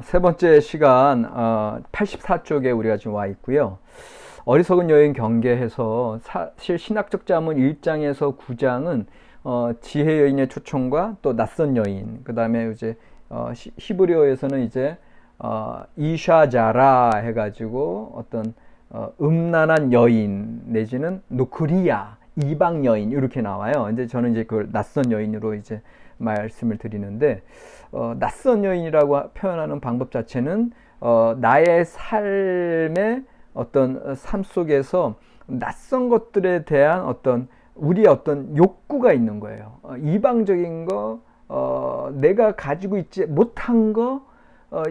세 번째 시간 84쪽에 우리가 지금 와 있고요. 어리석은 여인 경계해서 사실 신학적 자문 1장에서 9장은 지혜 여인의 초청과 또 낯선 여인, 그 다음에 이제 히브리어에서는 이제 이샤자라 해가지고 어떤 음란한 여인 내지는 노크리야 이방 여인 이렇게 나와요. 근데 저는 이제 그걸 낯선 여인으로 이제 말씀을 드리는데, 낯선 여인이라고 표현하는 방법 자체는 나의 삶의 어떤 삶 속에서 낯선 것들에 대한 어떤 우리의 어떤 욕구가 있는 거예요. 이방적인 거, 내가 가지고 있지 못한 거,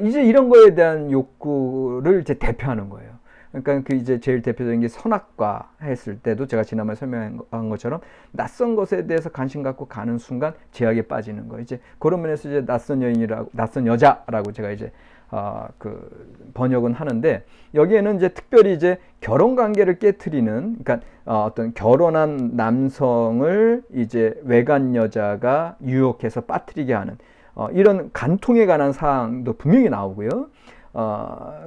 이제 이런 거에 대한 욕구를 이제 대표하는 거예요. 그러니까 그 이제 제일 대표적인 게 선악과 했을 때도 제가 지난번에 설명한 것처럼 낯선 것에 대해서 관심 갖고 가는 순간 제약에 빠지는 거예요. 이제 그런 면에서 이제 낯선 여인이라고, 낯선 여자라고 제가 이제 그 번역은 하는데, 여기에는 이제 특별히 이제 결혼 관계를 깨트리는, 그러니까 어떤 결혼한 남성을 이제 외간 여자가 유혹해서 빠뜨리게 하는 이런 간통에 관한 사항도 분명히 나오고요.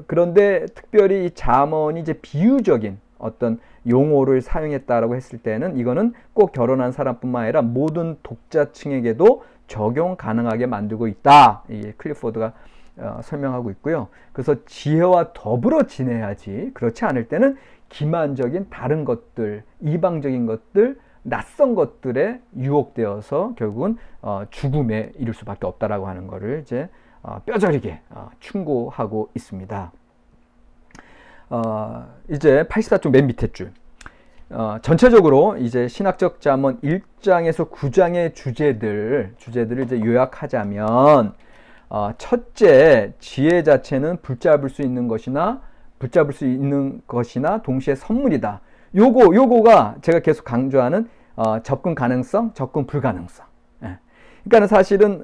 그런데 특별히 이 잠언이 이제 비유적인 어떤 용어를 사용했다라고 했을 때는 이거는 꼭 결혼한 사람뿐만 아니라 모든 독자층에게도 적용 가능하게 만들고 있다. 이 클리포드가 설명하고 있고요. 그래서 지혜와 더불어 지내야지, 그렇지 않을 때는 기만적인 다른 것들, 이방적인 것들, 낯선 것들에 유혹되어서 결국은 죽음에 이를 수밖에 없다라고 하는 것을 이제 뼈저리게 충고하고 있습니다. 이제 84쪽 맨 밑에 줄. 전체적으로 이제 신학적 잠언 1장에서 9장의 주제들을 이제 요약하자면, 첫째, 지혜 자체는 붙잡을 수 있는 것이나 동시에 선물이다. 요거가 제가 계속 강조하는 접근 가능성, 접근 불가능성. 그러니까 사실은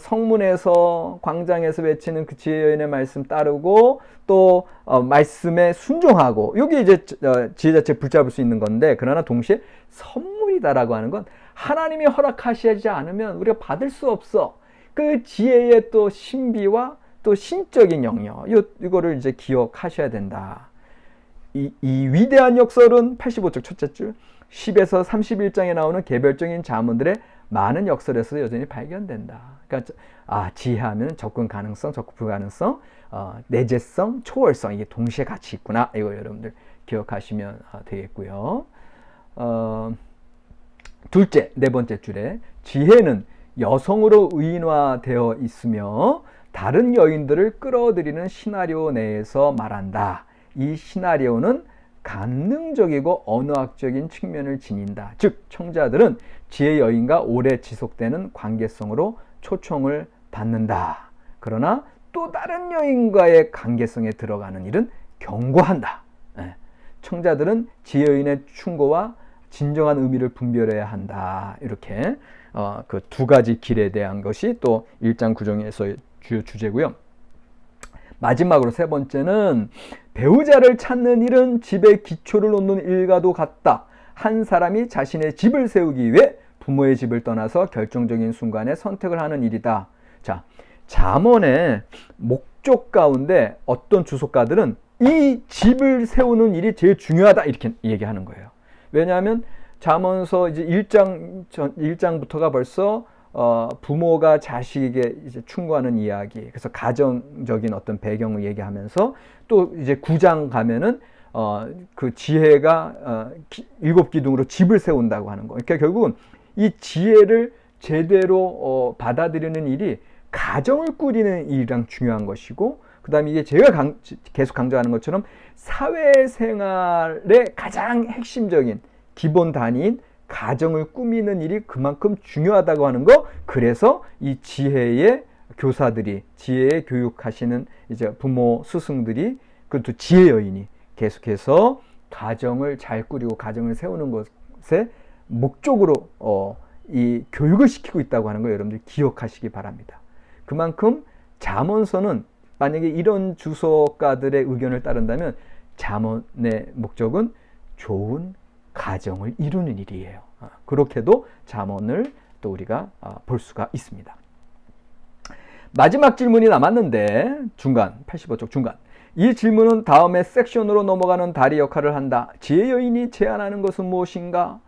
성문에서 광장에서 외치는 그 지혜 여인의 말씀 따르고 또 말씀에 순종하고, 요게 이제 지혜 자체를 붙잡을 수 있는 건데, 그러나 동시에 선물이다라고 하는 건 하나님이 허락하시지 않으면 우리가 받을 수 없어. 그 지혜의 또 신비와 또 신적인 영역, 이거를 이제 기억하셔야 된다. 이 위대한 역설은 85쪽 첫째 줄 10에서 31장에 나오는 개별적인 자문들의 많은 역설에서 여전히 발견된다. 그러니까 지혜하면 접근 가능성, 접근 불가능성, 내재성, 초월성, 이게 동시에 같이 있구나. 이거 여러분들 기억하시면 되겠고요. 둘째, 네 번째 줄에 지혜는 여성으로 의인화되어 있으며 다른 여인들을 끌어들이는 시나리오 내에서 말한다. 이 시나리오는 감능적이고 언어학적인 측면을 지닌다. 즉, 청자들은 지혜 여인과 오래 지속되는 관계성으로 초청을 받는다. 그러나 또 다른 여인과의 관계성에 들어가는 일은 경고한다. 청자들은 지혜 여인의 충고와 진정한 의미를 분별해야 한다. 이렇게 그 두 가지 길에 대한 것이 또 1장 9장에서의 주요 주제고요. 마지막으로 세 번째는 배우자를 찾는 일은 집의 기초를 놓는 일과도 같다. 한 사람이 자신의 집을 세우기 위해 부모의 집을 떠나서 결정적인 순간에 선택을 하는 일이다. 자, 잠언의 목적 가운데 어떤 주석가들은 이 집을 세우는 일이 제일 중요하다 이렇게 얘기하는 거예요. 왜냐하면 잠언서 이제 1장부터가 벌써 부모가 자식에게 이제 충고하는 이야기, 그래서 가정적인 어떤 배경을 얘기하면서 또 이제 9장 가면은 그 지혜가 7기둥으로 집을 세운다고 하는 거. 그러니까 결국은 이 지혜를 제대로 받아들이는 일이 가정을 꾸리는 일이랑 중요한 것이고, 그 다음에 이게 제가 계속 강조하는 것처럼 사회생활의 가장 핵심적인 기본 단위인 가정을 꾸미는 일이 그만큼 중요하다고 하는 거. 그래서 이 지혜의 교사들이, 지혜의 교육하시는 이제 부모, 스승들이, 그리고 또 지혜 여인이 계속해서 가정을 잘 꾸리고 가정을 세우는 것에 목적으로 이 교육을 시키고 있다고 하는 거 여러분들 기억하시기 바랍니다. 그만큼 잠언서는 만약에 이런 주석가들의 의견을 따른다면 잠언의 목적은 좋은 가정을 이루는 일이에요. 그렇게도 잠언을 또 우리가 볼 수가 있습니다. 마지막 질문이 남았는데 중간 85쪽 중간 이 질문은 다음에 섹션으로 넘어가는 다리 역할을 한다. 지혜 여인이 제안하는 것은 무엇인가?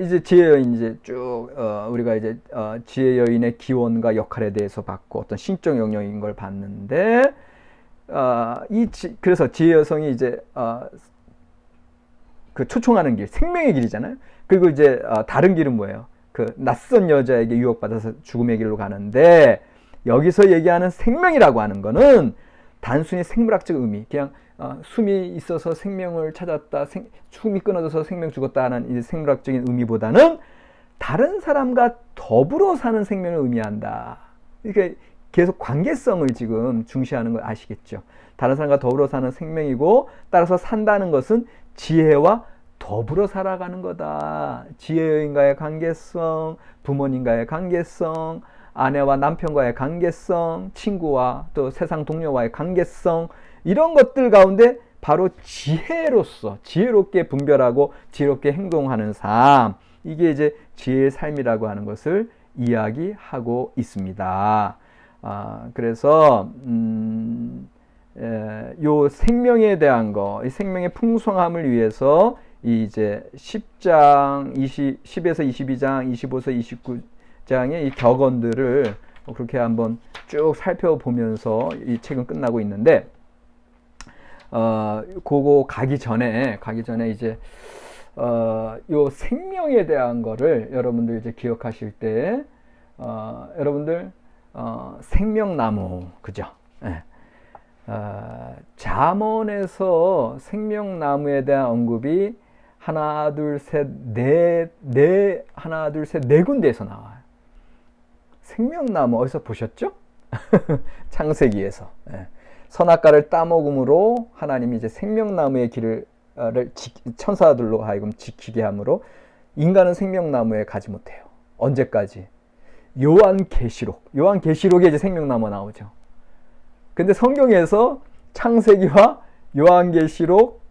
이제 지혜 여인 이제 쭉 우리가 이제 지혜 여인의 기원과 역할에 대해서 봤고 어떤 신적 영역인 걸 봤는데 그래서 지혜 여성이 이제 그 초청하는 길 생명의 길이잖아요. 그리고 이제 다른 길은 뭐예요? 그 낯선 여자에게 유혹받아서 죽음의 길로 가는데 여기서 얘기하는 생명이라고 하는 거는 단순히 생물학적 의미, 그냥 숨이 있어서 생명을 찾았다, 숨이 끊어져서 생명 죽었다 하는 이 생물학적인 의미보다는 다른 사람과 더불어 사는 생명을 의미한다. 그러니까 계속 관계성을 지금 중시하는 걸 아시겠죠? 다른 사람과 더불어 사는 생명이고 따라서 산다는 것은 지혜와 더불어 살아가는 거다. 지혜인과의 관계성, 부모님과의 관계성, 아내와 남편과의 관계성, 친구와 또 세상 동료와의 관계성, 이런 것들 가운데 바로 지혜로서 지혜롭게 분별하고 지혜롭게 행동하는 삶, 이게 이제 지혜의 삶이라고 하는 것을 이야기하고 있습니다. 그래서 요 생명에 대한 거, 이 생명의 풍성함을 위해서 이제 10에서 22장, 25에서 29장의 이 격언들을 그렇게 한번 쭉 살펴보면서 이 책은 끝나고 있는데, 그거 가기 전에 이제 요 생명에 대한 거를 여러분들 이제 기억하실 때, 여러분들 생명나무, 그죠? 네. 잠언에서 생명나무에 대한 언급이 하나, 둘, 셋, 네 군데에서 나와요. 생명나무 어디서 보셨죠? 창세기에서. 네. 선악과를 따먹음으로 하나님이 이제 생명나무의 길을 천사들로 하여금 지키게 함으로 인간은 생명나무에 가지 못해요. 언제까지? 요한계시록에 이제 생명나무 나오죠. 근데 성경에서 창세기와 요한계시록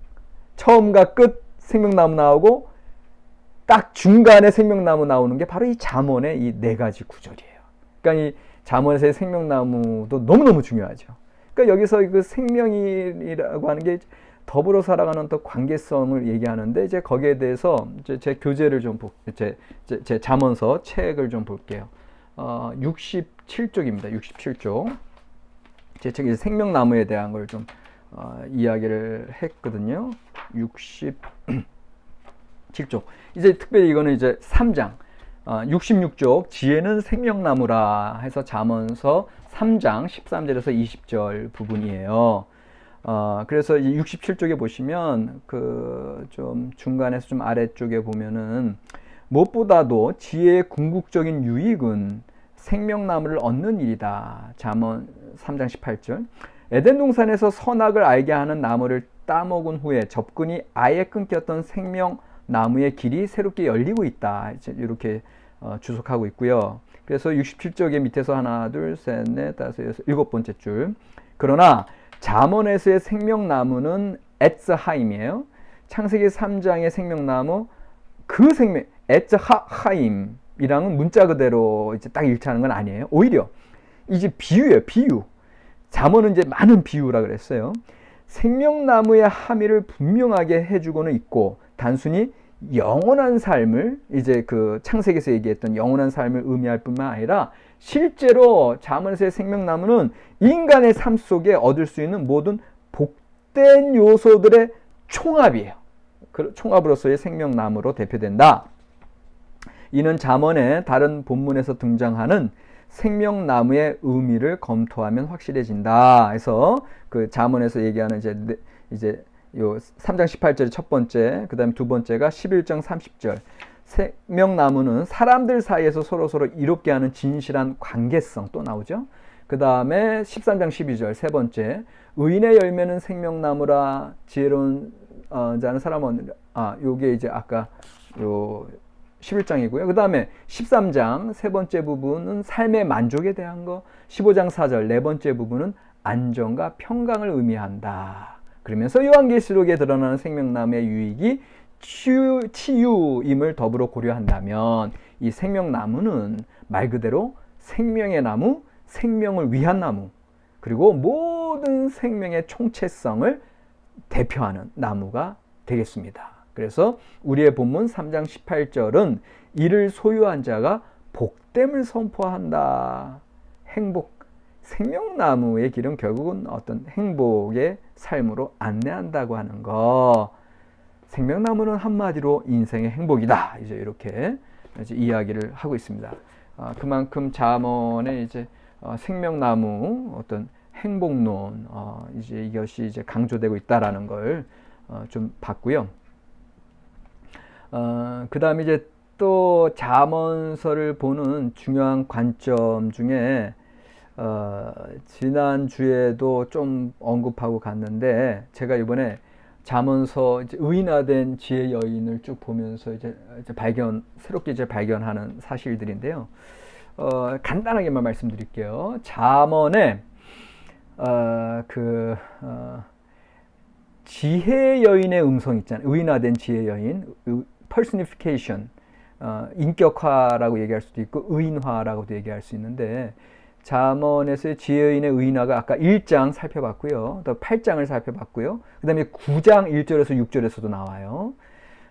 처음과 끝 생명나무 나오고 딱 중간에 생명나무 나오는 게 바로 이 잠언의 이 네 가지 구절이에요. 그러니까 이 잠언에서의 생명나무도 너무너무 중요하죠. 그러니까 여기서 그 생명이라고 하는 게 더불어 살아가는 또 관계성을 얘기하는데, 이제 거기에 대해서 제 교재를 좀 제 잠언서 책을 좀 볼게요. 67쪽입니다. 67쪽. 제 책에 생명나무에 대한 걸 좀 이야기를 했거든요. 67쪽. 이제 특별히 이거는 이제 3장. 66쪽 지혜는 생명나무라 해서 잠언서 3장 13절에서 20절 부분이에요. 그래서 이 67쪽에 보시면 그 좀 중간에서 좀 아래쪽에 보면은 무엇보다도 지혜의 궁극적인 유익은 생명나무를 얻는 일이다. 잠언 3장 18절. 에덴 동산에서 선악을 알게 하는 나무를 따먹은 후에 접근이 아예 끊겼던 생명나무의 길이 새롭게 열리고 있다. 이렇게 주석하고 있고요. 그래서 67쪽의 밑에서 하나, 둘, 셋, 넷, 다섯, 여섯, 일곱 번째 줄. 그러나 잠언에서의 생명나무는 에츠하임이에요. 창세기 3장의 생명나무, 그 에츠하임이랑은 문자 그대로 이제 딱 일치하는 건 아니에요. 오히려 이제 비유예요. 비유. 잠언은 이제 많은 비유라 그랬어요. 생명나무의 함의를 분명하게 해주고는 있고, 단순히 영원한 삶을, 이제 그 창세기에서 얘기했던 영원한 삶을 의미할 뿐만 아니라 실제로 잠언에서의 생명나무는 인간의 삶 속에 얻을 수 있는 모든 복된 요소들의 총합이에요. 그 총합으로서의 생명나무로 대표된다. 이는 잠언의 다른 본문에서 등장하는 생명나무의 의미를 검토하면 확실해진다. 해서 그 잠언에서 얘기하는 이제 요 3장 18절 첫 번째, 그 다음에 두 번째가 11장 30절. 생명나무는 사람들 사이에서 서로서로 이롭게 하는 진실한 관계성 또 나오죠. 그 다음에 13장 12절 세 번째, 의인의 열매는 생명나무라 지혜로운 자는 사람은, 요게 이제 아까 요 11장이고요. 그 다음에 13장 세 번째 부분은 삶의 만족에 대한 거, 15장 4절 네 번째 부분은 안정과 평강을 의미한다. 그러면서 요한계시록에 드러나는 생명나무의 유익이 치유임을 더불어 고려한다면 이 생명나무는 말 그대로 생명의 나무, 생명을 위한 나무, 그리고 모든 생명의 총체성을 대표하는 나무가 되겠습니다. 그래서 우리의 본문 3장 18절은 이를 소유한 자가 복됨을 선포한다. 행복, 생명나무의 길은 결국은 어떤 행복의 삶으로 안내한다고 하는 거. 생명나무는 한마디로 인생의 행복이다. 이제 이렇게 이제 이야기를 하고 있습니다. 그만큼 잠언의 이제 생명나무 어떤 행복론 이제 이것이 이제 강조되고 있다라는 걸 좀 봤고요. 그 다음에 이제 또 잠언서를 보는 중요한 관점 중에 지난주에도 좀 언급하고 갔는데 제가 이번에 잠언서 이제 의인화된 지혜 여인을 쭉 보면서 이제 새롭게 이제 발견하는 사실들인데요. 간단하게만 말씀드릴게요. 잠언에 지혜 여인의 음성 있잖아요. 의인화된 지혜 여인, personification, 인격화라고 얘기할 수도 있고 의인화라고도 얘기할 수 있는데 잠언에서의 지혜 여인의 의인화가 아까 1장 살펴봤고요. 또 8장을 살펴봤고요. 그 다음에 9장 1절에서 6절에서도 나와요.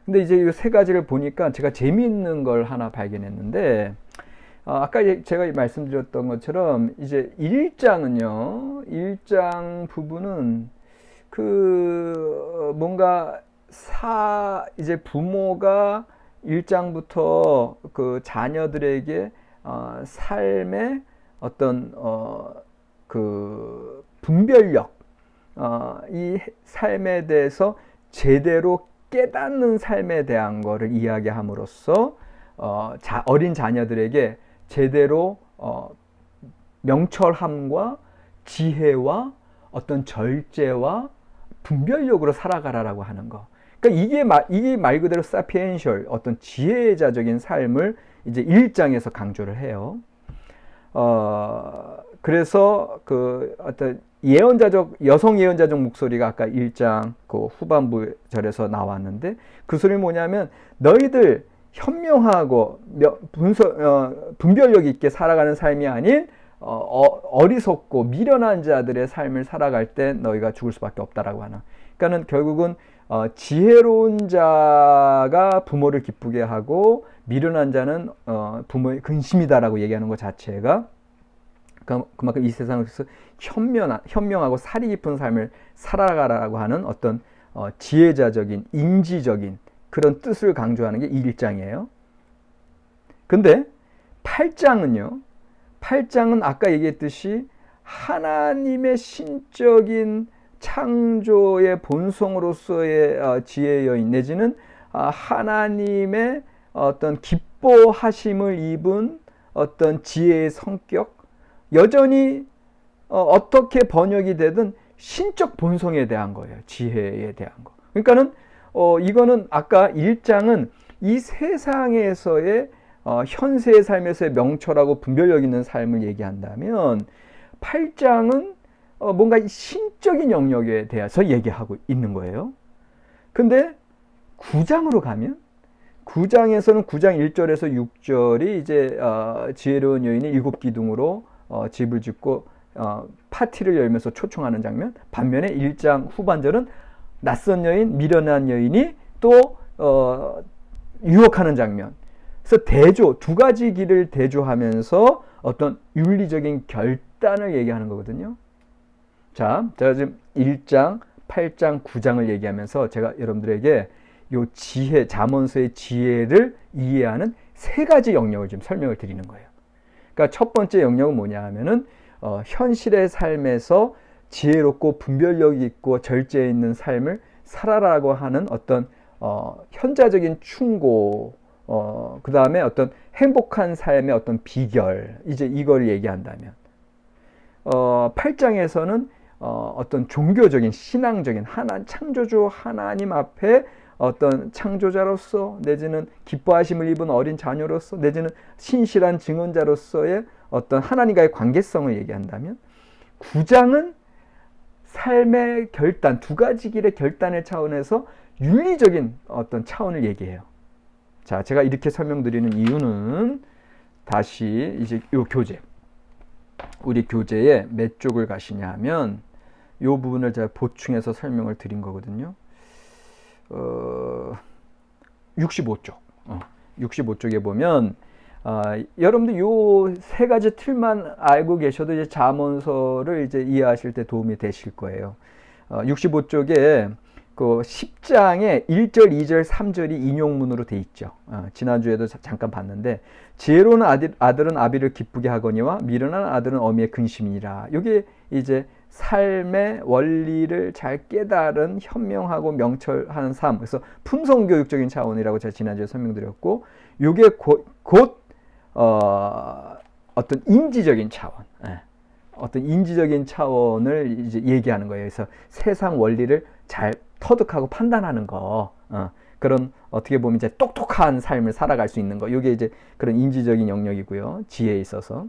근데 이제 이 세 가지를 보니까 제가 재미있는 걸 하나 발견했는데 아까 제가 말씀드렸던 것처럼 이제 1장은요. 1장 부분은 뭔가 이제 부모가 1장부터 그 자녀들에게 삶의 어떤 그 분별력, 이 삶에 대해서 제대로 깨닫는 삶에 대한 거를 이야기함으로써 어린 자녀들에게 제대로 명철함과 지혜와 어떤 절제와 분별력으로 살아가라라고 하는 거. 그러니까 이게 말 그대로 사피엔셜 어떤 지혜자적인 삶을 이제 1장에서 강조를 해요. 그래서 그 어떤 여성 예언자적 목소리가 아까 1장 그 후반부 절에서 나왔는데 그 소리는 뭐냐면 너희들 현명하고 분별력 있게 살아가는 삶이 아닌 어리석고 미련한 자들의 삶을 살아갈 때 너희가 죽을 수밖에 없다라고 하는. 그러니까는 결국은 지혜로운 자가 부모를 기쁘게 하고 미련한 자는 부모의 근심이다라고 얘기하는 것 자체가 그만큼 이 세상에서 현명하고 사리 깊은 삶을 살아가라고 하는 어떤 지혜자적인 인지적인 그런 뜻을 강조하는 게 1장이에요. 근데 8장은 아까 얘기했듯이 하나님의 신적인 창조의 본성으로서의 지혜의 여인 내지는 하나님의 어떤 기뻐하심을 입은 어떤 지혜의 성격, 여전히 어떻게 번역이 되든 신적 본성에 대한 거예요. 지혜에 대한 거. 그러니까는 이거는 아까 1장은 이 세상에서의 현세의 삶에서의 명철하고 분별력 있는 삶을 얘기한다면 8장은 뭔가 신적인 영역에 대해서 얘기하고 있는 거예요. 근데 9장으로 가면 9장에서는 9장 1절에서 6절이 이제 지혜로운 여인이 7기둥으로 집을 짓고 파티를 열면서 초청하는 장면. 반면에 1장 후반절은 낯선 여인, 미련한 여인이 또 유혹하는 장면. 그래서 두 가지 길을 대조하면서 어떤 윤리적인 결단을 얘기하는 거거든요. 자, 제가 지금 1장, 8장, 9장을 얘기하면서 제가 여러분들에게 요 지혜, 잠언서의 지혜를 이해하는 세 가지 영역을 지금 설명을 드리는 거예요. 그러니까 첫 번째 영역은 뭐냐 하면은 현실의 삶에서 지혜롭고 분별력이 있고 절제 있는 삶을 살아라고 하는 어떤 현자적인 충고, 그 다음에 어떤 행복한 삶의 어떤 비결, 이제 이걸 얘기한다면 8장에서는 어떤 종교적인 신앙적인 창조주 하나님 앞에 어떤 창조자로서 내지는 기뻐하심을 입은 어린 자녀로서 내지는 신실한 증언자로서의 어떤 하나님과의 관계성을 얘기한다면 9장은 삶의 결단, 두 가지 길의 결단의 차원에서 윤리적인 어떤 차원을 얘기해요. 자, 제가 이렇게 설명드리는 이유는 다시 이제 이 교재 우리 교재에 몇 쪽을 가시냐 하면 이 부분을 제가 보충해서 설명을 드린 거거든요. 65쪽. 65쪽에 보면 여러분들 요 세 가지 틀만 알고 계셔도 이제 잠언서를 이제 이해하실 때 도움이 되실 거예요. 65쪽에 그 10장에 1절, 2절, 3절이 인용문으로 돼 있죠. 지난주에도 잠깐 봤는데 지혜로운 아들은 아비를 기쁘게 하거니와 미련한 아들은 어미의 근심이니라. 이게 이제 삶의 원리를 잘 깨달은 현명하고 명철하는 삶. 그래서 품성교육적인 차원이라고 제가 지난주에 설명드렸고, 이게 곧 어떤 인지적인 차원, 어떤 인지적인 차원을 이제 얘기하는 거예요. 그래서 세상 원리를 잘 터득하고 판단하는 거, 그런 어떻게 보면 이제 똑똑한 삶을 살아갈 수 있는 거. 이게 이제 그런 인지적인 영역이고요. 지혜에 있어서.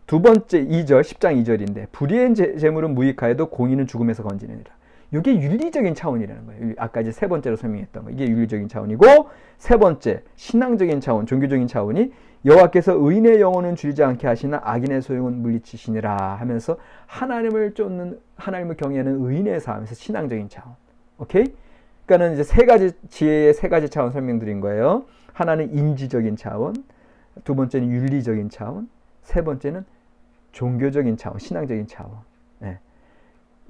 두 번째 2절, 10장 2절인데 불의의 재물은 무익하여도 공의는 죽음에서 건지느니라. 이게 윤리적인 차원이라는 거예요. 아까 이제 세 번째로 설명했던 거. 이게 윤리적인 차원이고, 세 번째 신앙적인 차원, 종교적인 차원이 여호와께서 의인의 영혼은 줄이지 않게 하시나 악인의 소용은 물리치시니라 하면서 하나님을 쫓는, 하나님을 경외하는 의인의 삶에서 신앙적인 차원. 오케이? 그러니까는 이제 세 가지 지혜의 세 가지 차원 설명드린 거예요. 하나는 인지적인 차원, 두 번째는 윤리적인 차원, 세 번째는 종교적인 차원, 신앙적인 차원. 네.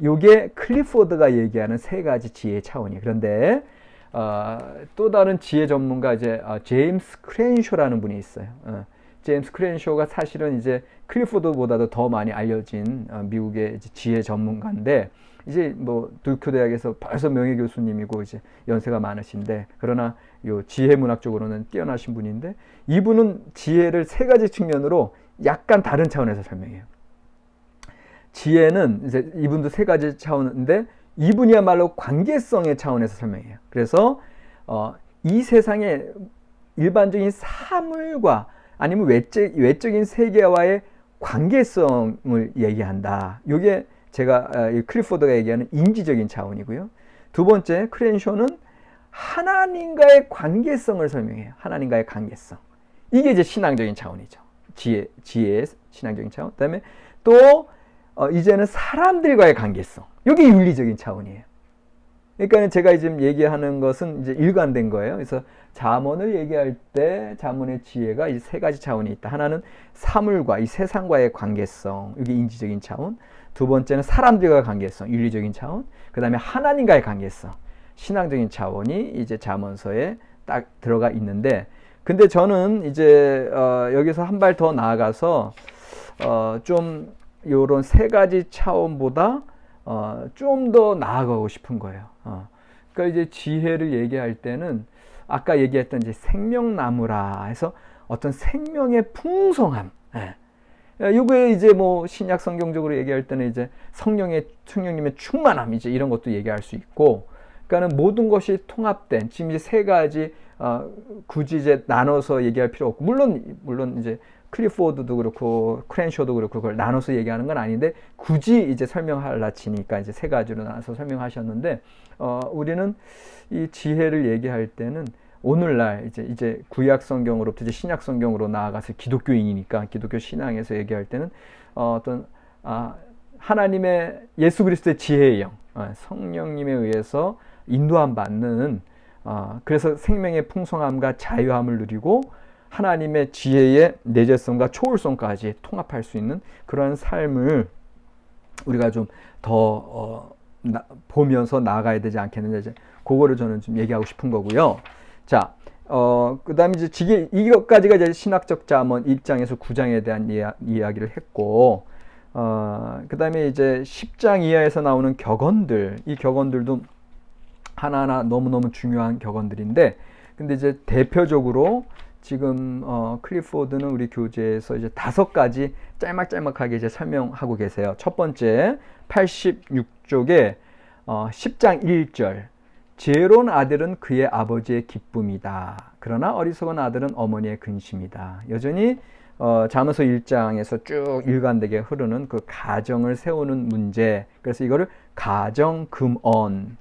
요게 클리포드가 얘기하는 세 가지 지혜의 차원이에요. 그런데 또 다른 지혜 전문가 이제 제임스 크렌쇼라는 분이 있어요. 제임스 크렌쇼가 사실은 이제 클리포드보다도 더 많이 알려진 미국의 이제 지혜 전문가인데, 이제 뭐 두큐 대학에서 벌써 명예 교수님이고 이제 연세가 많으신데, 그러나 요 지혜 문학 쪽으로는 뛰어나신 분인데, 이분은 지혜를 세 가지 측면으로 약간 다른 차원에서 설명해요. 지혜는 이제 이분도 세 가지 차원인데, 이분이야말로 관계성의 차원에서 설명해요. 그래서 이 세상의 일반적인 사물과 아니면 외적인 세계와의 관계성을 얘기한다. 이게 제가 클리포드가 얘기하는 인지적인 차원이고요. 두 번째 크렌쇼는 하나님과의 관계성을 설명해요. 하나님과의 관계성. 이게 이제 신앙적인 차원이죠. 지혜의 신앙적인 차원. 그다음에 또 이제는 사람들과의 관계성. 이게 윤리적인 차원이에요. 그러니까 제가 지금 얘기하는 것은 이제 일관된 거예요. 그래서 잠언을 얘기할 때 잠언의 지혜가 이 세 가지 차원이 있다. 하나는 사물과 이 세상과의 관계성, 이게 인지적인 차원. 두 번째는 사람들과의 관계성, 윤리적인 차원. 그 다음에 하나님과의 관계성, 신앙적인 차원이 이제 잠언서에 딱 들어가 있는데, 근데 저는 이제 여기서 한 발 더 나아가서 좀 요런 세 가지 차원보다 좀 더 나아가고 싶은 거예요. 그러니까 이제 지혜를 얘기할 때는 아까 얘기했던 이제 생명나무라 해서 어떤 생명의 풍성함. 요게 이제 뭐 신약 성경적으로 얘기할 때는 이제 성령님의 충만함, 이제 이런 것도 얘기할 수 있고, 그러니까는 모든 것이 통합된, 지금 이제 세 가지 굳이 이제 나눠서 얘기할 필요 없고, 물론 이제 클리포드도 그렇고 크렌쇼도 그렇고 그걸 나눠서 얘기하는 건 아닌데, 굳이 이제 설명하려 치니까 이제 세 가지로 나눠서 설명하셨는데, 우리는 이 지혜를 얘기할 때는 오늘날 이제 구약 성경으로부터 이제 신약 성경으로 나아가서 기독교인이니까 기독교 신앙에서 얘기할 때는 어떤 하나님의 예수 그리스도의 지혜의 영, 성령님에 의해서 인도함 받는, 그래서 생명의 풍성함과 자유함을 누리고 하나님의 지혜의 내재성과 초월성까지 통합할 수 있는 그러한 삶을 우리가 좀 더 보면서 나아가야 되지 않겠느냐, 이제 그거를 저는 좀 얘기하고 싶은 거고요. 자, 그 다음에 이제 이것까지가 이제 신학적 잠언 1장에서 9장에 대한 이야기를 했고, 그 다음에 이제 10장 이하에서 나오는 격언들, 이 격언들도 하나하나 너무너무 중요한 격언들인데, 근데 이제 대표적으로 지금 클리포드는 우리 교재에서 이제 5가지 짤막짤막하게 이제 설명하고 계세요. 첫 번째 86쪽에 10장 1절, 지혜로운 아들은 그의 아버지의 기쁨이다. 그러나 어리석은 아들은 어머니의 근심이다. 여전히 잠언서 1장에서 쭉 일관되게 흐르는 그 가정을 세우는 문제. 그래서 이거를 가정금언,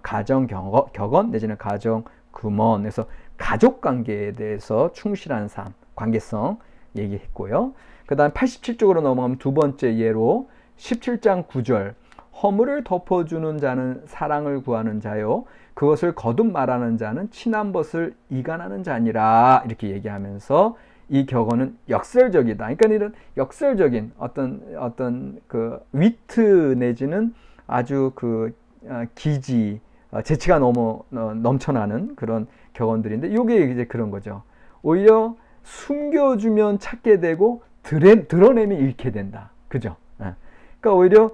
가정격언 내지는 가정금언. 그래서 가족관계에 대해서 충실한 삶, 관계성 얘기했고요. 그 다음 87쪽으로 넘어가면 두 번째 예로 17장 9절 허물을 덮어주는 자는 사랑을 구하는 자요 그것을 거듭 말하는 자는 친한 것을 이간하는 자니라 이렇게 얘기하면서 이 격언은 역설적이다. 그러니까 이런 역설적인 어떤 그 위트 내지는 아주 그 기지 재치가 넘쳐나는 그런 격언들인데 이게 이제 그런 거죠. 오히려 숨겨주면 찾게 되고 드러내면 잃게 된다. 그죠? 그러니까 오히려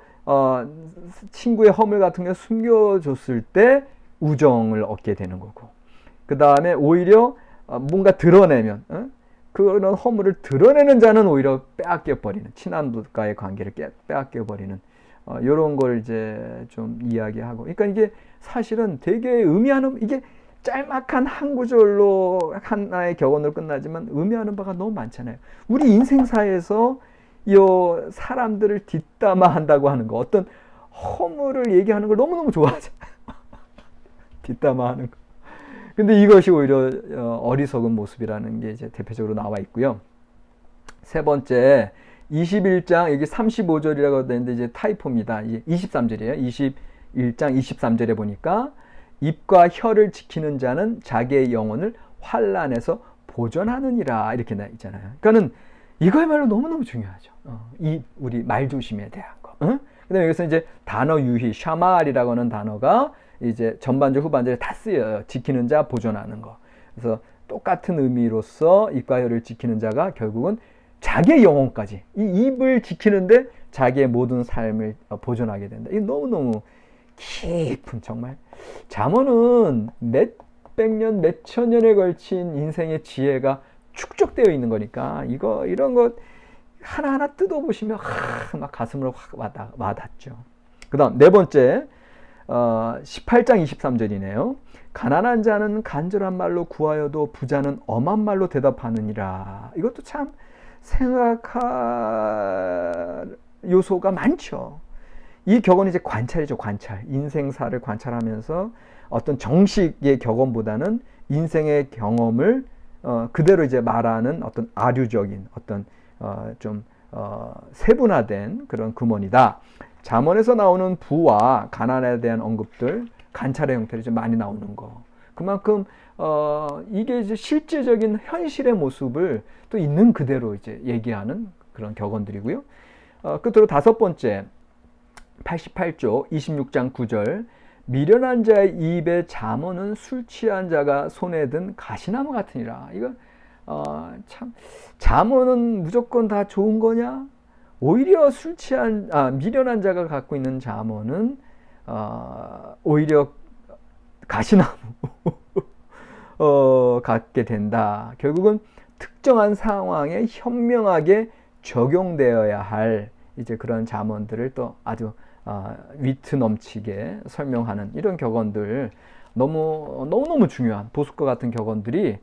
친구의 허물 같은 거 숨겨줬을 때 우정을 얻게 되는 거고 그 다음에 오히려 뭔가 드러내면 그런 허물을 드러내는 자는 오히려 빼앗겨버리는 친한 분과의 관계를 빼앗겨버리는 이런 걸 이제 좀 이야기하고 그러니까 이게 사실은 되게 의미하는 이게 짤막한 한 구절로 하나의 격언으로 끝나지만 의미하는 바가 너무 많잖아요. 우리 인생사에서 이 사람들을 뒷담화 한다고 하는 거 어떤 허물을 얘기하는 걸 너무너무 좋아하잖아요. 뒷담화 하는 거. 근데 이것이 오히려 어리석은 모습이라는 게 이제 대표적으로 나와 있고요. 세 번째 21장 여기 35절이라고 되는데 이제 타이포입니다. 23절이에요. 21장 23절에 보니까 입과 혀를 지키는 자는 자기의 영혼을 환난에서 보존하느니라 이렇게 나 있잖아요. 그러니까는 이거야말로 너무너무 중요하죠. 우리 말조심에 대한 거. 그다음에 여기서 이제 단어 유희, 샤말이라고 하는 단어가 이제 전반절 후반절에 다 쓰여요. 지키는 자, 보존하는 거. 그래서 똑같은 의미로서 입과 혀를 지키는 자가 결국은 자기의 영혼까지 이 입을 지키는데 자기의 모든 삶을 보존하게 된다. 이게 너무너무 깊은 정말 잠언은 몇백 년, 몇천 년에 걸친 인생의 지혜가 축적되어 있는 거니까 이런 것 하나하나 뜯어보시면 막 가슴으로 확 와닿죠. 그 다음 네 번째 18장 23절이네요. 가난한 자는 간절한 말로 구하여도 부자는 엄한 말로 대답하느니라. 이것도 참 생각할 요소가 많죠. 이 격언이 이제 관찰이죠. 관찰. 인생사를 관찰하면서 어떤 정식의 격언보다는 인생의 경험을 그대로 이제 말하는 어떤 아류적인 어떤 좀 세분화된 그런 금언이다. 잠언에서 나오는 부와 가난에 대한 언급들, 관찰의 형태로 좀 많이 나오는 거. 그만큼 이게 이제 실제적인 현실의 모습을 또 있는 그대로 이제 얘기하는 그런 격언들이고요. 끝으로 다섯 번째 88조 26장 9절 미련한 자의 입에 잠언은 술 취한 자가 손에 든 가시나무 같으니라. 이거 참 잠언은 무조건 다 좋은 거냐? 오히려 미련한 자가 갖고 있는 잠언은 오히려 가시나무 갖게 된다. 결국은 특정한 상황에 현명하게 적용되어야 할 이제 그런 잠언들을 또 아주 위트 넘치게 설명하는 이런 격언들 너무너무 중요한 보습과 같은 격언들이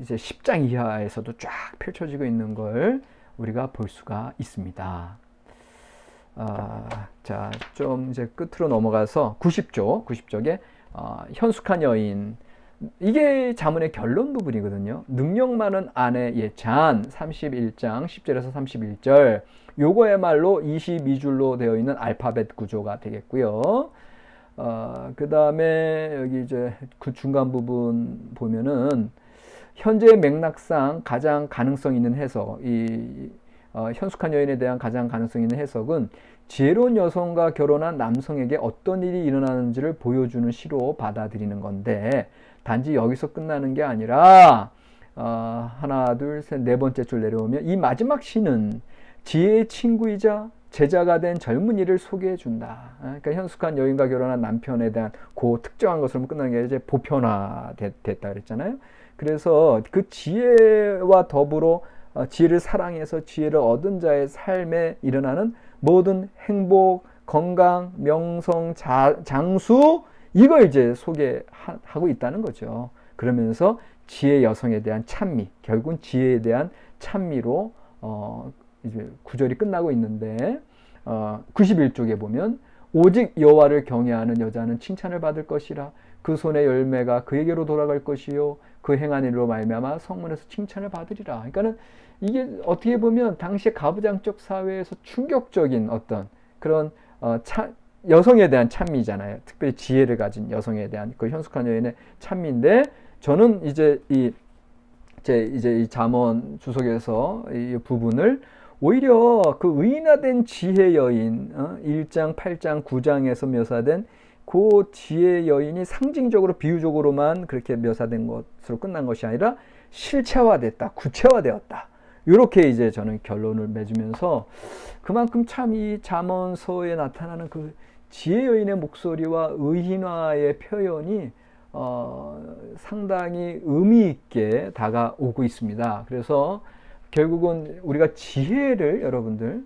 이제 10장 이하에서도 쫙 펼쳐지고 있는 걸 우리가 볼 수가 있습니다. 자, 좀 이제 끝으로 넘어가서 90쪽에 현숙한 여인 이게 잠언의 결론 부분이거든요. 능력 많은 아내 예찬 31장 10절에서 31절 요거야말로 22줄로 되어 있는 알파벳 구조가 되겠고요. 그 다음에 여기 이제 그 중간 부분 보면은 현재의 맥락상 가장 가능성 있는 해석, 현숙한 여인에 대한 가장 가능성 있는 해석은 지혜로운 여성과 결혼한 남성에게 어떤 일이 일어나는지를 보여주는 시로 받아들이는 건데 단지 여기서 끝나는 게 아니라 하나, 둘, 셋, 네 번째 줄 내려오면 이 마지막 시는 지혜의 친구이자 제자가 된 젊은이를 소개해 준다. 그러니까 현숙한 여인과 결혼한 남편에 대한 그 특정한 것으로 끝나는 게 이제 보편화됐다 그랬잖아요. 그래서 그 지혜와 더불어 지혜를 사랑해서 지혜를 얻은 자의 삶에 일어나는 모든 행복, 건강, 명성, 장수 이걸 이제 소개하고 있다는 거죠. 그러면서 지혜 여성에 대한 찬미, 결국은 지혜에 대한 찬미로 이제 구절이 끝나고 있는데 91쪽에 보면 오직 여호와를 경외하는 여자는 칭찬을 받을 것이라 그 손의 열매가 그에게로 돌아갈 것이요 그 행한 일로 말미암아 성문에서 칭찬을 받으리라. 그러니까는 이게 어떻게 보면 당시의 가부장적 사회에서 충격적인 어떤 그런 여성에 대한 찬미잖아요. 특별히 지혜를 가진 여성에 대한 그 현숙한 여인의 찬미인데, 저는 이제 이 잠언 주석에서 이 부분을 오히려 그 의인화된 지혜 여인 1장, 8장, 9장에서 묘사된 그 지혜 여인이 상징적으로 비유적으로만 그렇게 묘사된 것으로 끝난 것이 아니라 실체화됐다, 구체화되었다. 이렇게 이제 저는 결론을 맺으면서 그만큼 참 이 잠언서에 나타나는 그 지혜 여인의 목소리와 의인화의 표현이 상당히 의미 있게 다가오고 있습니다. 그래서 결국은 우리가 지혜를 여러분들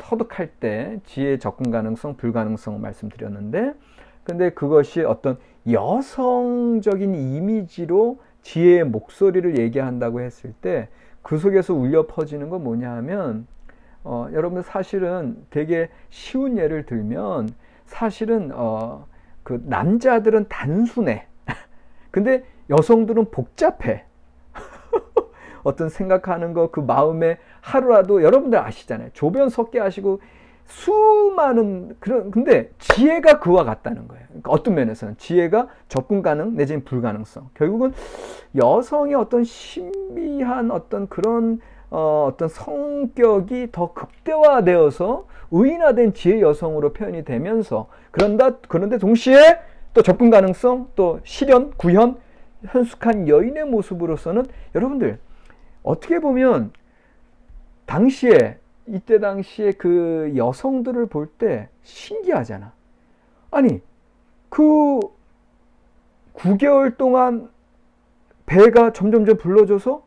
터득할 때 지혜의 접근 가능성, 불가능성 말씀드렸는데, 근데 그것이 어떤 여성적인 이미지로 지혜의 목소리를 얘기한다고 했을 때 그 속에서 울려 퍼지는 건 뭐냐 하면 여러분들 사실은 되게 쉬운 예를 들면 사실은 그 남자들은 단순해. 근데 여성들은 복잡해. 어떤 생각하는 거, 그 마음에 하루라도 여러분들 아시잖아요. 조변 섞게 하시고 수많은 근데 지혜가 그와 같다는 거예요. 그러니까 어떤 면에서는 지혜가 접근 가능 내지는 불가능성. 결국은 여성의 어떤 신비한 어떤 그런 어떤 성격이 더 극대화되어서 의인화된 지혜 여성으로 표현이 되면서 그런데 동시에 또 접근 가능성, 또 실현, 구현, 현숙한 여인의 모습으로서는 여러분들 어떻게 보면 이때 당시에 그 여성들을 볼 때 신기하잖아. 아니, 그 9개월 동안 배가 점점점 불러줘서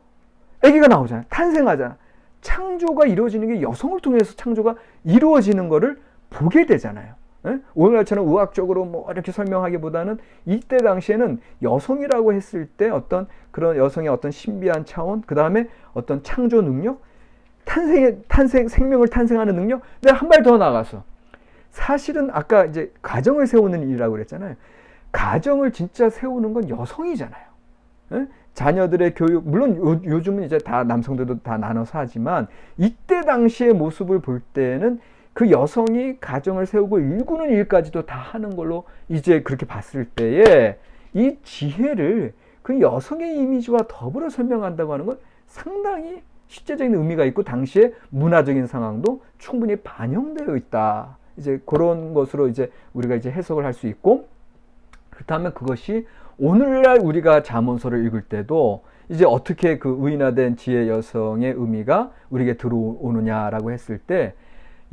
아기가 나오잖아. 탄생하잖아. 창조가 이루어지는 게 여성을 통해서 창조가 이루어지는 거를 보게 되잖아요. 예? 오늘날처럼 의학적으로 뭐 이렇게 설명하기보다는 이때 당시에는 여성이라고 했을 때 어떤 그런 여성의 어떤 신비한 차원, 그 다음에 어떤 창조 능력, 생명을 탄생하는 능력. 내가 한 발 더 나가서 사실은 아까 이제 가정을 세우는 일이라고 그랬잖아요. 가정을 진짜 세우는 건 여성이잖아요. 예? 자녀들의 교육, 물론 요즘은 이제 다 남성들도 다 나눠서 하지만 이때 당시의 모습을 볼 때는 그 여성이 가정을 세우고 일구는 일까지도 다 하는 걸로 이제 그렇게 봤을 때에 이 지혜를 그 여성의 이미지와 더불어 설명한다고 하는 건 상당히 실제적인 의미가 있고 당시의 문화적인 상황도 충분히 반영되어 있다. 이제 그런 것으로 이제 우리가 이제 해석을 할 수 있고, 그렇다면 그것이 오늘날 우리가 잠언서를 읽을 때도 이제 어떻게 그 의인화된 지혜 여성의 의미가 우리에게 들어오느냐라고 했을 때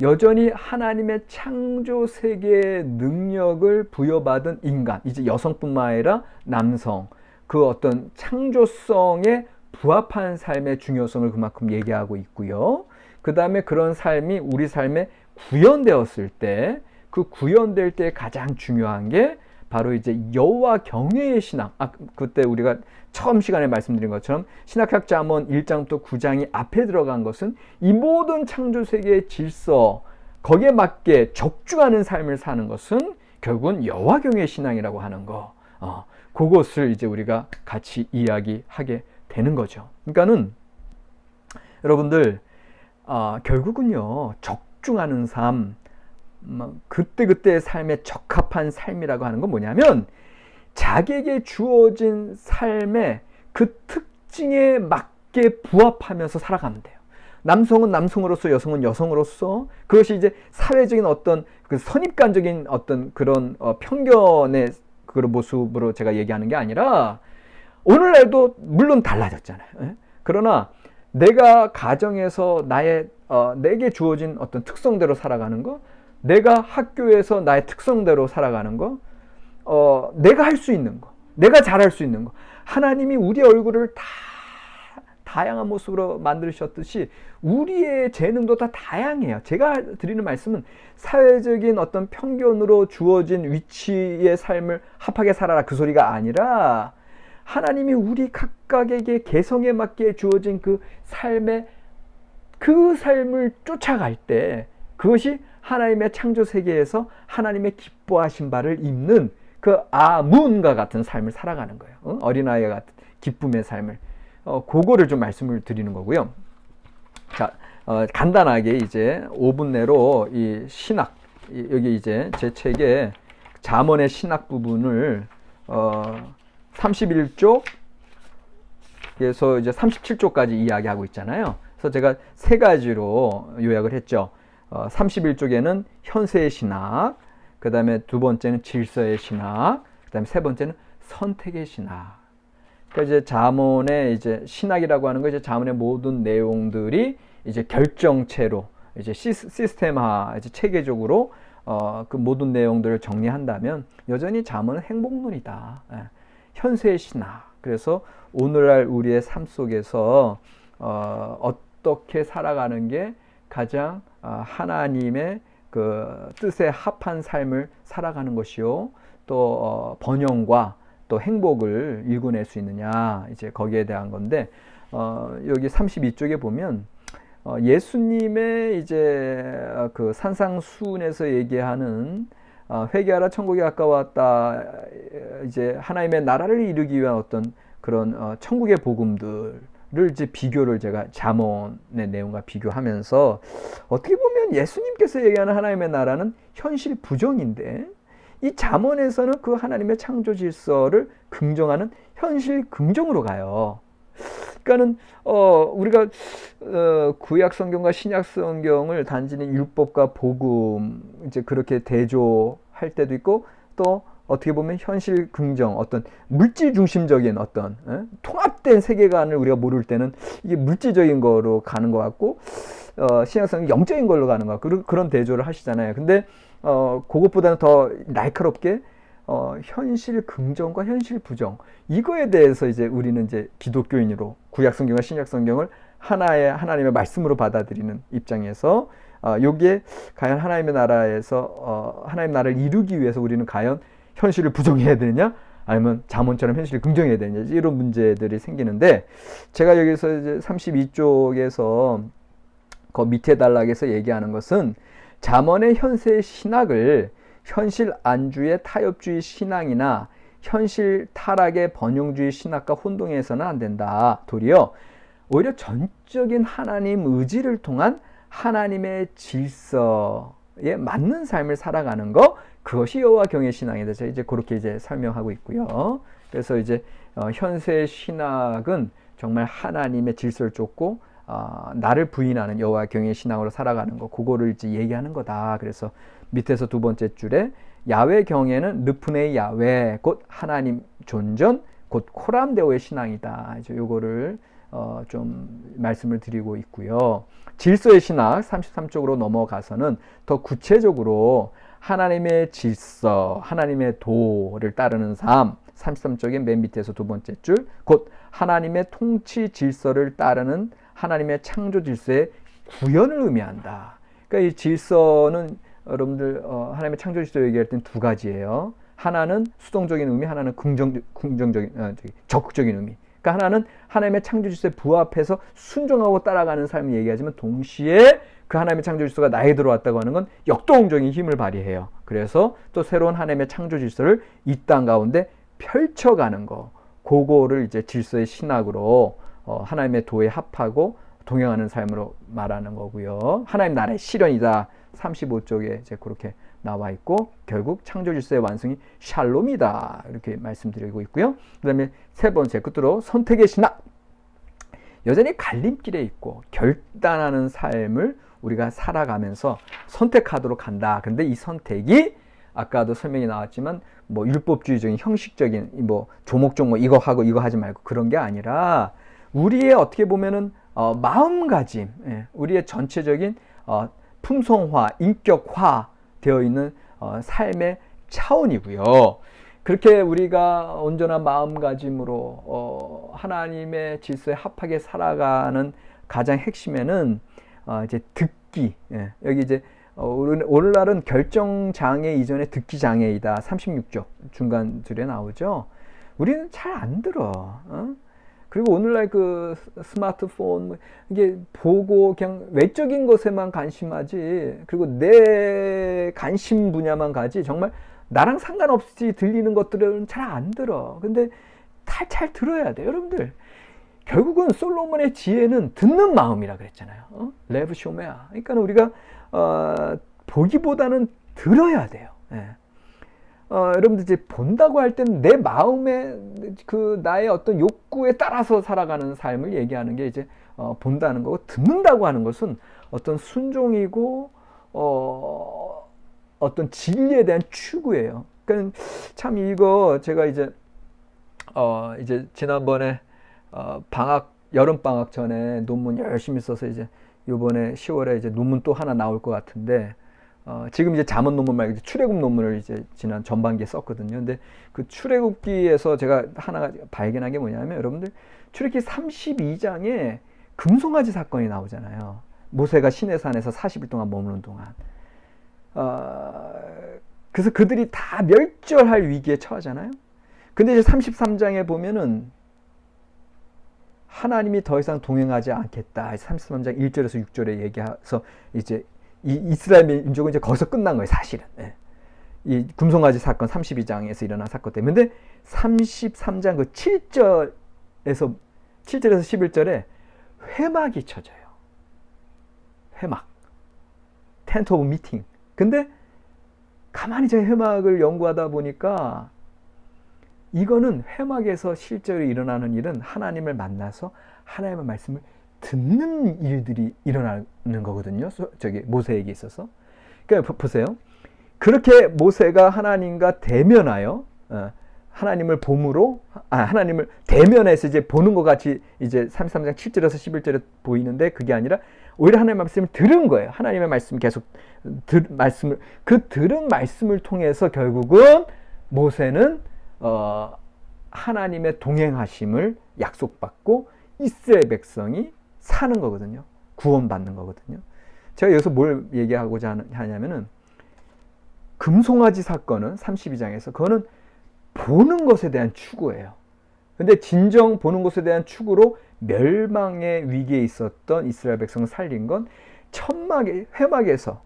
여전히 하나님의 창조 세계의 능력을 부여받은 인간, 이제 여성뿐만 아니라 남성, 그 어떤 창조성에 부합한 삶의 중요성을 그만큼 얘기하고 있고요. 그 다음에 그런 삶이 우리 삶에 구현되었을 때, 그 구현될 때 가장 중요한 게 바로 이제 여호와 경외의 신앙. 그때 우리가 처음 시간에 말씀드린 것처럼 신학학 잠언 1장부터 9장이 앞에 들어간 것은 이 모든 창조 세계의 질서, 거기에 맞게 적중하는 삶을 사는 것은 결국은 여호와 경외의 신앙이라고 하는 거. 그것을 이제 우리가 같이 이야기하게 되는 거죠. 그러니까는 여러분들 결국은요, 적중하는 삶, 그때그때의 삶에 적합한 삶이라고 하는 건 뭐냐면 자기에게 주어진 삶의 그 특징에 맞게 부합하면서 살아가면 돼요. 남성은 남성으로서, 여성은 여성으로서. 그것이 이제 사회적인 어떤 그 선입관적인 어떤 그런 편견의 그런 모습으로 제가 얘기하는 게 아니라 오늘날도 물론 달라졌잖아요. 예? 그러나 내가 가정에서 내게 주어진 어떤 특성대로 살아가는 거, 내가 학교에서 나의 특성대로 살아가는 거, 내가 할 수 있는 거, 내가 잘할 수 있는 거, 하나님이 우리 얼굴을 다 다양한 모습으로 만드셨듯이 우리의 재능도 다 다양해요. 제가 드리는 말씀은 사회적인 어떤 편견으로 주어진 위치의 삶을 합하게 살아라 그 소리가 아니라 하나님이 우리 각각에게 개성에 맞게 주어진 그 삶을 쫓아갈 때 그것이 하나님의 창조 세계에서 하나님의 기뻐하신 바를 입는 그 아문과 같은 삶을 살아가는 거예요. 어린아이와 같은 기쁨의 삶을. 그거를 좀 말씀을 드리는 거고요. 자, 간단하게 이제 5분 내로 이 신학, 여기 이제 제 책에 잠언의 신학 부분을 31쪽에서 이제 37쪽까지 이야기하고 있잖아요. 그래서 제가 세 가지로 요약을 했죠. 31쪽에는 현세의 신학, 그 다음에 두 번째는 질서의 신학, 그 다음에 세 번째는 선택의 신학. 그러니까 이제 잠언의 이제 신학이라고 하는 거 이제 잠언의 모든 내용들이 이제 결정체로 이제 시스템화, 이제 체계적으로 그 모든 내용들을 정리한다면 여전히 잠언은 행복론이다. 현세의 신학. 그래서 오늘날 우리의 삶 속에서 어떻게 살아가는 게 가장 하나님의 그 뜻에 합한 삶을 살아가는 것이요, 또 번영과 또 행복을 일궈낼 수 있느냐, 이제 거기에 대한 건데, 여기 32쪽에 보면 예수님의 이제 그 산상수훈에서 얘기하는 회개하라 천국이 가까웠다, 이제 하나님의 나라를 이루기 위한 어떤 그런 천국의 복음들을 이제 비교를 제가 잠언의 내용과 비교하면서, 어떻게 보면 예수님께서 얘기하는 하나님의 나라는 현실 부정인데 이 잠언에서는 그 하나님의 창조 질서를 긍정하는 현실 긍정으로 가요. 그러니까는 우리가 구약 성경과 신약 성경을 단지 율법과 복음 이제 그렇게 대조할 때도 있고, 또 어떻게 보면 현실 긍정, 어떤 물질 중심적인 어떤 통합된 세계관을 우리가 모를 때는 이게 물질적인 거로 가는 것 같고, 신약성은 영적인 걸로 가는 것 같고, 그런 대조를 하시잖아요. 근데 그것보다는 더 날카롭게 현실 긍정과 현실 부정, 이거에 대해서 이제 우리는 이제 기독교인으로 구약 성경과 신약 성경을 하나의 하나님의 말씀으로 받아들이는 입장에서 여기에 과연 하나님의 나라에서 하나님의 나라를 이루기 위해서 우리는 과연 현실을 부정해야 되느냐, 아니면 잠언처럼 현실을 긍정해야 되느냐, 이런 문제들이 생기는데, 제가 여기서 이제 32쪽에서 그 밑에 단락에서 얘기하는 것은 잠언의 현세의 신학을 현실 안주의 타협주의 신앙이나 현실 타락의 번영주의 신학과 혼동해서는 안 된다. 도리어 오히려 전적인 하나님 의지를 통한 하나님의 질서에 맞는 삶을 살아가는 거, 그것이 여호와 경외 신앙이다. 제가 이제 그렇게 이제 설명하고 있고요. 그래서 이제 현세 신학은 정말 하나님의 질서를 쫓고 나를 부인하는 여호와 경외 신앙으로 살아가는 거, 그거를 이제 얘기하는 거다. 그래서 밑에서 두 번째 줄에 야훼 경외는 르프네이 야훼, 곧 하나님 존전, 곧 코람데오의 신앙이다. 이제 요거를 좀 말씀을 드리고 있고요. 질서의 신학 33쪽으로 넘어가서는 더 구체적으로 하나님의 질서, 하나님의 도를 따르는 삶, 33쪽의 맨 밑에서 두 번째 줄, 곧 하나님의 통치 질서를 따르는 하나님의 창조 질서의 구현을 의미한다. 그러니까 이 질서는 여러분들 하나님의 창조 질서 얘기할 땐 두 가지예요. 하나는 수동적인 의미, 하나는 긍정적인 적극적인 의미. 그러니까 하나는 하나님의 창조 질서에 부합해서 순종하고 따라가는 삶을 얘기하지만, 동시에 그 하나님의 창조 질서가 나에 들어왔다고 하는 건 역동적인 힘을 발휘해요. 그래서 또 새로운 하나님의 창조 질서를 이 땅 가운데 펼쳐가는 거, 그거를 이제 질서의 신학으로 하나님의 도에 합하고 동행하는 삶으로 말하는 거고요. 하나님 나라의 실현이다. 35쪽에 이제 그렇게 나와 있고, 결국 창조 질서의 완성이 샬롬이다. 이렇게 말씀드리고 있고요. 그 다음에 세 번째, 끝으로 선택의 신학. 여전히 갈림길에 있고 결단하는 삶을 우리가 살아가면서 선택하도록 한다. 근데 이 선택이 아까도 설명이 나왔지만 뭐 율법주의적인 형식적인 뭐 조목조목 이거 하고 이거 하지 말고 그런 게 아니라, 우리의 어떻게 보면은 마음가짐, 우리의 전체적인 품성화, 인격화 되어 있는 삶의 차원이고요. 그렇게 우리가 온전한 마음가짐으로 하나님의 질서에 합하게 살아가는 가장 핵심에는 이제 듣기, 여기 이제 오늘날은 결정장애 이전에 듣기 장애이다. 36쪽 중간 줄에 나오죠. 우리는 잘 안 들어. 그리고 오늘날 그 스마트폰 이게 보고 그냥 외적인 것에만 관심하지, 그리고 내 관심 분야만 가지, 정말 나랑 상관없이 들리는 것들은 잘 안 들어. 근데 잘 들어야 돼. 여러분들, 결국은 솔로몬의 지혜는 듣는 마음이라 그랬잖아요. 레브 쇼메아. 그러니까 우리가 보기보다는 들어야 돼요. 예. 여러분들 이제 본다고 할 때는 내 마음의 그 나의 어떤 욕구에 따라서 살아가는 삶을 얘기하는 게 이제 본다는 거고, 듣는다고 하는 것은 어떤 순종이고 어떤 진리에 대한 추구예요. 그러니까 참 이거 제가 이제 지난번에 여름 방학 전에 논문 열심히 써서 이제 이번에 10월에 이제 논문 또 하나 나올 것 같은데, 지금 이제 잠언 논문 말고 이제 출애굽 논문을 이제 지난 전반기에 썼거든요. 근데 그 출애굽기에서 제가 하나 발견한 게 뭐냐면, 여러분들 출애굽기 32장에 금송아지 사건이 나오잖아요. 모세가 시내산에서 40일 동안 머무는 동안. 그래서 그들이 다 멸절할 위기에 처하잖아요. 근데 이제 33장에 보면은 하나님이 더 이상 동행하지 않겠다. 33장 1절에서 6절에 얘기해서 이제 이 이스라엘 민족은 이제 거기서 끝난 거예요, 사실은. 예. 이 금송아지 사건 32장에서 일어난 사건 때문에. 근데 33장 그 7절에서 11절에 회막이 쳐져요. 회막. 텐트 오브 미팅. 근데 가만히 제 회막을 연구하다 보니까 이거는 회막에서 실제로 일어나는 일은 하나님을 만나서 하나님의 말씀을 듣는 일들이 일어나는 거거든요. 저기 모세에게 있어서. 그러니까 보세요. 그렇게 모세가 하나님과 대면하여 하나님을 봄으로 하나님을 대면해서 이제 보는 것 같이 이제 33장 7절에서 11절에 보이는데, 그게 아니라 오히려 하나님의 말씀을 들은 거예요. 하나님의 말씀 계속 들은 말씀을 통해서 결국은 모세는 하나님의 동행하심을 약속받고 이스라엘 백성이 사는 거거든요. 구원받는 거거든요. 제가 여기서 뭘 얘기하고자 하냐면은, 금송아지 사건은 32장에서 그거는 보는 것에 대한 추구예요. 근데 진정 보는 것에 대한 추구로 멸망의 위기에 있었던 이스라엘 백성을 살린 건 회막에서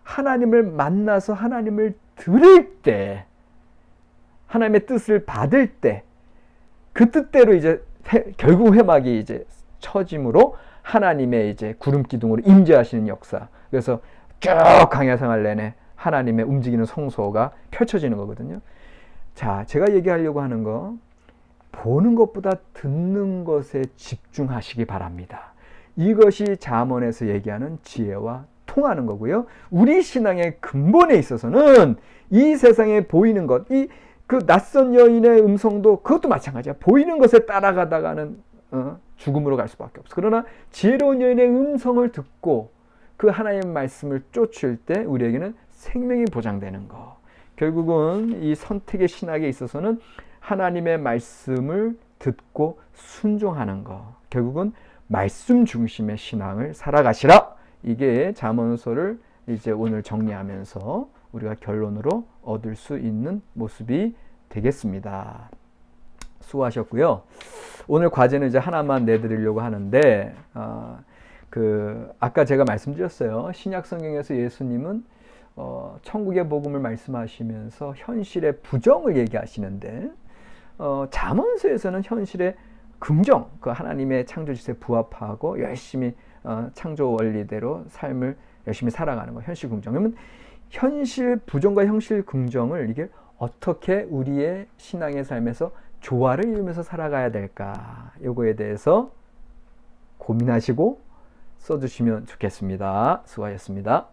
하나님을 만나서 하나님을 들을 때, 하나님의 뜻을 받을 때, 그 뜻대로 이제 결국 회막이 이제 처짐으로 하나님의 이제 구름 기둥으로 임재하시는 역사. 그래서 쭉 광야 생활 내내 하나님의 움직이는 성소가 펼쳐지는 거거든요. 자, 제가 얘기하려고 하는 거, 보는 것보다 듣는 것에 집중하시기 바랍니다. 이것이 잠언에서 얘기하는 지혜와 통하는 거고요. 우리 신앙의 근본에 있어서는 이 세상에 보이는 것, 그 낯선 여인의 음성도 그것도 마찬가지야. 보이는 것에 따라가다가는 죽음으로 갈 수밖에 없어. 그러나 지혜로운 여인의 음성을 듣고 그 하나님의 말씀을 쫓을 때 우리에게는 생명이 보장되는 거. 결국은 이 선택의 신학에 있어서는 하나님의 말씀을 듣고 순종하는 거. 결국은 말씀 중심의 신앙을 살아가시라. 이게 잠언서를 이제 오늘 정리하면서 우리가 결론으로 얻을 수 있는 모습이 되겠습니다. 수고하셨고요. 오늘 과제는 이제 하나만 내드리려고 하는데, 아까 제가 말씀드렸어요. 신약 성경에서 예수님은 천국의 복음을 말씀하시면서 현실의 부정을 얘기하시는데, 잠언서에서는 현실의 긍정, 그 하나님의 창조 질서에 부합하고 열심히 창조 원리대로 삶을 열심히 살아가는 거, 현실 긍정. 그러면 현실 부정과 현실 긍정을 이게 어떻게 우리의 신앙의 삶에서 조화를 이루면서 살아가야 될까? 요거에 대해서 고민하시고 써주시면 좋겠습니다. 수고하셨습니다.